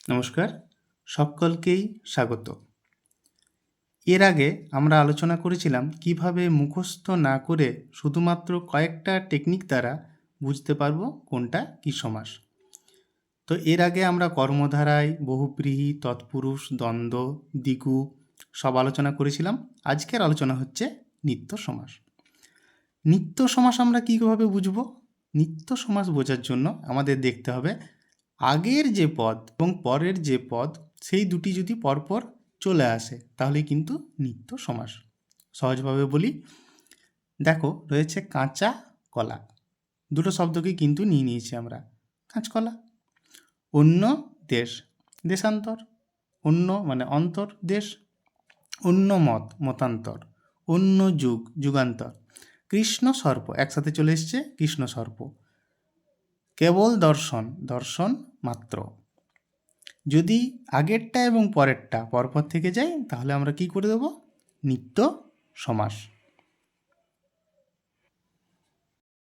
নমস্কার, সকলকেই স্বাগত। এর আগে আমরা আলোচনা করেছিলাম কিভাবে মুখস্থ না করে শুধুমাত্র কয়েকটা টেকনিক দ্বারা বুঝতে পারবো কোনটা কী সমাস। তো এর আগে আমরা কর্মধারায়, বহুব্রীহি, তৎপুরুষ, দ্বন্দ্ব, দ্বিগু সব আলোচনা করেছিলাম। আজকের আলোচনা হচ্ছে নিত্য সমাস। নিত্য সমাস আমরা কীভাবে বুঝবো? নিত্য সমাস বোঝার জন্য আমাদের দেখতে হবে আগের যে পদ এবং পরের যে পদ সেই দুটি যদি পরপর চলে আসে তাহলে কিন্তু নিত্য সমাস। সহজভাবে বলি, দেখো রয়েছে কাঁচা কলা, দুটো শব্দকে কিন্তু নিয়ে নিয়েছি আমরা। কাঁচকলা। অন্য দেশ, দেশান্তর। অন্য মানে অন্তর, দেশ। অন্য মত, মতান্তর। অন্য যুগ, যুগান্তর। কৃষ্ণ সর্প, একসাথে চলে এসছে কৃষ্ণ সর্প। কেবল দর্শন, দর্শন মাত্র। যদি আগেরটা এবং পরেরটা পরপর থেকে যায় তাহলে আমরা কি করে দেব? নিত্য সমাস।